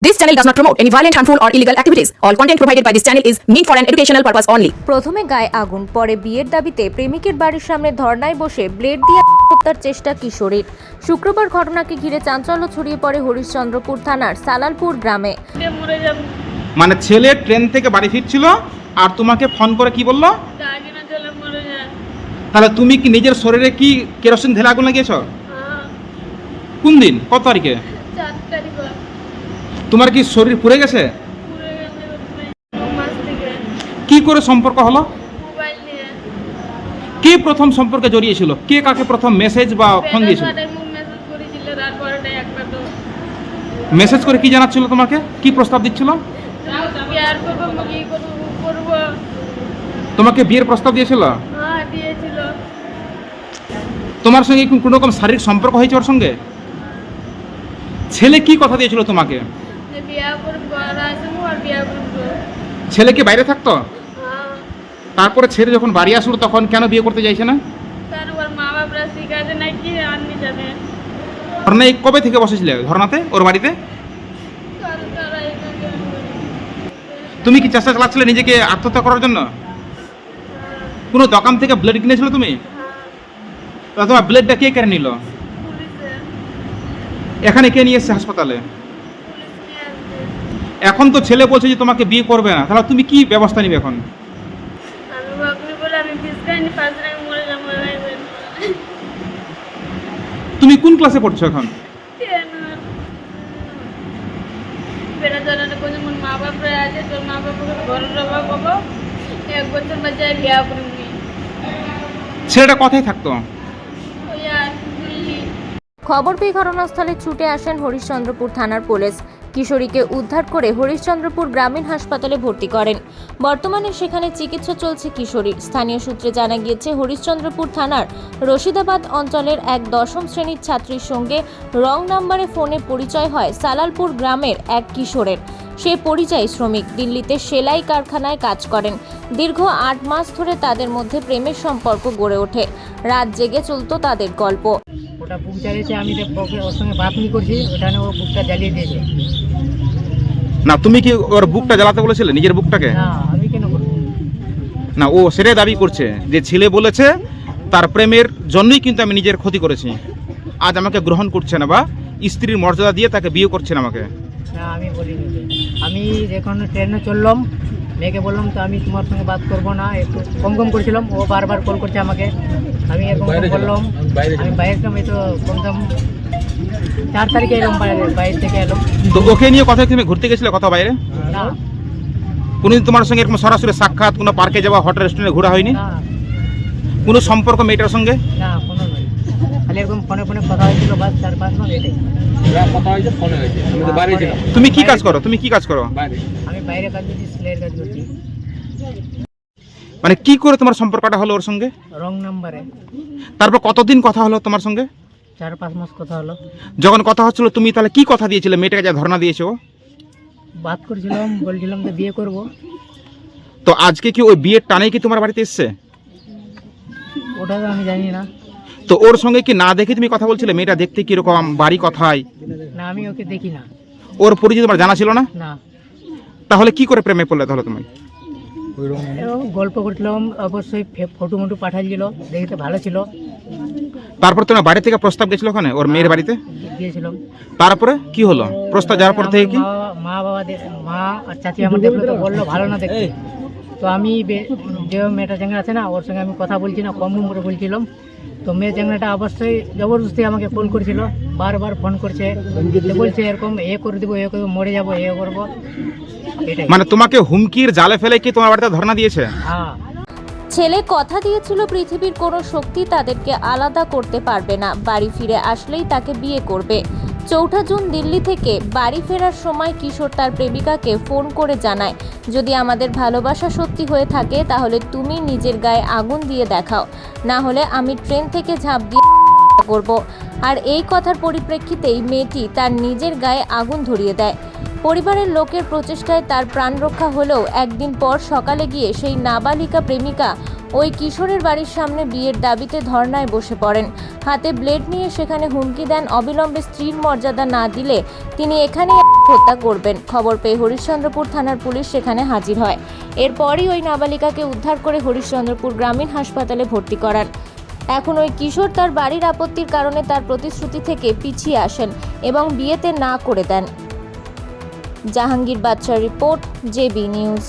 This channel does not promote any violent, harmful, or illegal activities. All content provided by this channel is meant for an educational purpose only. প্রথমে গায়ে আগুন, পরে বিয়ের দাবিতে প্রেমিকের বাড়ির সামনে ধর্নায় বসে ব্লেড দিয়ে হত্যার চেষ্টা কিশোরীর। শুক্রবার ঘটনাকে ঘিরে চাঞ্চল্য ছড়িয়ে পড়ে হরিশ্চন্দ্রপুর থানার সালালপুর গ্রামে। মানে ছেলে ট্রেন থেকে বাড়ি ফিরছিল আর তোমাকে ফোন করে কি বললো? তাহলে তুমি কি নিজের শরীরে কি কেরোসিন ঢেলে আগুন লাগিয়েছো? কোন দিন, কত তারিখে? তোমার কি শরীর পুড়ে গেছে? কি করে সম্পর্ক হলো? কে প্রথম সম্পর্কে জড়িয়েছিল? কে কাকে প্রথম মেসেজ বা ফোন দিয়েছিল? মেসেজ করে কি জানাচ্ছিল তোমাকে? কি প্রস্তাব দিচ্ছিল? তোমাকে বিয়ের প্রস্তাব দিয়েছিল? তোমার সঙ্গে কোনো রকম শারীরিক সম্পর্ক হয়েছে ওর সঙ্গে? ছেলে কি কথা দিয়েছিল তোমাকে? ছেলে কি বাইরে থাকতো? তারপরে ছেলে যখন বাড়ি আসলো তখন কেন বিয়ে করতে চাইছে না? ধর্নায় কবে থেকে বসেছিলে? ধর্নাতে ওর বাড়িতে তুমি কি চেষ্টা চালাচ্ছিলে নিজেকে আত্মহত্যা করার জন্য? কোনো দোকান থেকে ব্লেড কিনেছিল তুমি? তোমার ব্লেডটা কে কেড়ে নিল? এখানে কে নিয়ে এসছে হাসপাতালে? এখন তো ছেলে বলছে যে তোমাকে বিয়ে করবে না, তাহলে তুমি কি ব্যবস্থা নিবে এখন? তুমি কোন ক্লাসে পড়ছো এখন? ছেলেটা কোথায় থাকতো? খবর পেয়ে ঘটনাস্থলে ছুটে আসেন হরিশ্চন্দ্রপুর থানার পুলিশ। কিশোরীকে উদ্ধার করে হরিশ্চন্দ্রপুর গ্রামীণ হাসপাতালে ভর্তি করেন। বর্তমানে সেখানে চিকিৎসা চলছে কিশোরীর। স্থানীয় সূত্রে জানা গিয়েছে, হরিশ্চন্দ্রপুর থানার রশিদাবাদ অঞ্চলের এক 10ম শ্রেণীর ছাত্রীর সঙ্গে রং নাম্বারে ফোনে পরিচয় হয় সালালপুর গ্রামের এক কিশোরের। সে পরিযায়ী শ্রমিক, দিল্লিতে সেলাই কারখানায় কাজ করেন। দীর্ঘ 8 মাস ধরে তাদের মধ্যে প্রেমের সম্পর্ক গড়ে ওঠে। রাত জেগে চলতো তাদের গল্প। ওটা বুক জ্বালিয়েছে, আমি ওর সঙ্গে বাতনি করছি, ওখানে ও বুকটা জ্বালিয়ে দিয়েছে। না, তুমি কি ওর বুকটা জ্বালাতে বলেছিলে, নিজের বুকটাকে? না, আমি কেন করবো? না, ও সেটাই দাবি করছে যে ছেলে বলেছে তার প্রেমের জন্যই কিন্তু আমি নিজের ক্ষতি করেছি, আজ আমাকে গ্রহণ করছে না বা স্ত্রীর মর্যাদা দিয়ে তাকে বিয়ে করছে না আমাকে। না, আমি বলিনি। আমি যখন ট্রেনে চললাম, মেয়েকে বললাম তো আমি তোমার সঙ্গে বাত করবো না, একটু কম কম করছিলাম। ও বারবার কল করছে আমাকে, আমি এরকম বললাম আমি বাইরে ছিলাম। এই তো কমসম 4 তারিখে এলাম, বাইরে থেকে এলাম। তো ওকে নিয়ে কথা তুমি ঘুরতে গেছিলে কোথাও বাইরে? না। কোনোদিন তোমার সঙ্গে এরকম সরাসরি সাক্ষাৎ, কোনো পার্কে যাওয়া, হোটেল রেস্টুরেন্টে ঘোরা হয়নি? না, কোনো সম্পর্ক মেয়েটার সঙ্গে? না, কোনো নয়। খালি এরকম ফোনে ফোনে কথা হয়েছিল, বাস 4-5 মাস এটাই কথা হয়েছে, ফোনে হয়েছে। আমি তো বাইরে ছিলাম। তুমি কি কাজ করো? তুমি কি কাজ করো? বাইরে। আমি বাইরে কাজ করছি, সেলাইয়ের কাজ করছি। মানে কি করে তোমার সম্পর্কটা হলো ওর সঙ্গে? রং নাম্বারে। তারপর কতদিন কথা হলো তোমার সঙ্গে? 4-5 মাস কথা হলো। যখন কথা হচ্ছিল তুমি তাহলে কি কথা দিয়েছিলে মেয়েটাকে, যা ধর্ণা দিয়েছো? বাত করছিলাম, বলছিলাম যে বিয়ে করব। তো আজকে কি ওই বিয়ের টানে কি তোমার বাড়িতে এসছে? ওটা তো আমি জানি না। তো ওর সঙ্গে কি না দেখে তুমি কথা বলছিলে? মেয়েটা দেখতে কিরকম, বাড়ি কোথায়? না, আমি ওকে দেখি না। ওর পরিচয় তোমার জানা ছিল না? না, তাহলে কি করে প্রেমে পড়লে তাহলে তুমি? এরকম গল্প করছিলাম, অবশ্যই ফটো মটো পাঠাচ্ছিল, দেখতে ভালো ছিল। তারপর তোমার বাড়ি থেকে প্রস্তাব গেছিল ওখানে ওর মেয়ের বাড়িতে? গিয়েছিলাম। তারপরে কি হলো? প্রস্তাব যাওয়ার পর থেকে কি? মা বাবা মা আর চাচি আমার দেখলো, তো বললো ভালো না দেখতে। তো আমি যে মেয়েটা চ্যাংরা আছে না, ওর সঙ্গে আমি কথা বলছি না, কম নম্বরে বলছিলাম। তো মেয়ে চ্যাংরাটা অবশ্যই জবরদস্তি আমাকে ফোন করেছিল, বারবার ফোন করছে, বলছে এরকম এ করে দেবো, এ করবো, মরে যাবো, এ করবো। এটাই মানে তোমাকে হুমকির জালে ফেলে কি তোমার বাড়িতে ধর্ণা দিয়েছে? হ্যাঁ। ছেলে কথা দিয়েছিল পৃথিবীর কোনো শক্তি তাদেরকে আলাদা করতে পারবে না, বাড়ি ফিরে আসলেই তাকে বিয়ে করবে। 4 জুন দিল্লি থেকে বাড়ি ফেরার সময় কিশোর তার প্রেমিকাকে ফোন করে জানায়, যদি আমাদের ভালোবাসা সত্যি হয়ে থাকে তাহলে তুমি নিজের গায়ে আগুন দিয়ে দেখাও, না হলে আমি ট্রেন থেকে ঝাঁপ দিয়ে করব। আর এই কথার পরিপ্রেক্ষিতেই মেয়েটি তার নিজের গায়ে আগুন ধরিয়ে দেয়। পরিবারের লোকের প্রচেষ্টায় তার প্রাণ রক্ষা হলেও একদিন পর সকালে গিয়ে সেই নাবালিকা প্রেমিকা ওই কিশোরের বাড়ির সামনে বিয়ের দাবিতে ধর্নায় বসে পড়েন। হাতে ব্লেড নিয়ে সেখানে হুমকি দেন অবিলম্বে স্ত্রীর মর্যাদা না দিলে তিনি এখানেই হত্যা করবেন। খবর পেয়ে হরিশ্চন্দ্রপুর থানার পুলিশ সেখানে হাজির হয়। এরপরই ওই নাবালিকাকে উদ্ধার করে হরিশ্চন্দ্রপুর গ্রামীণ হাসপাতালে ভর্তি করান। এখন ওই কিশোর তার বাড়ির আপত্তির কারণে তার প্রতিশ্রুতি থেকে পিছিয়ে আসেন এবং বিয়েতে না করে দেন। জাহাঙ্গীর বাদশার রিপোর্ট, জেবি নিউজ।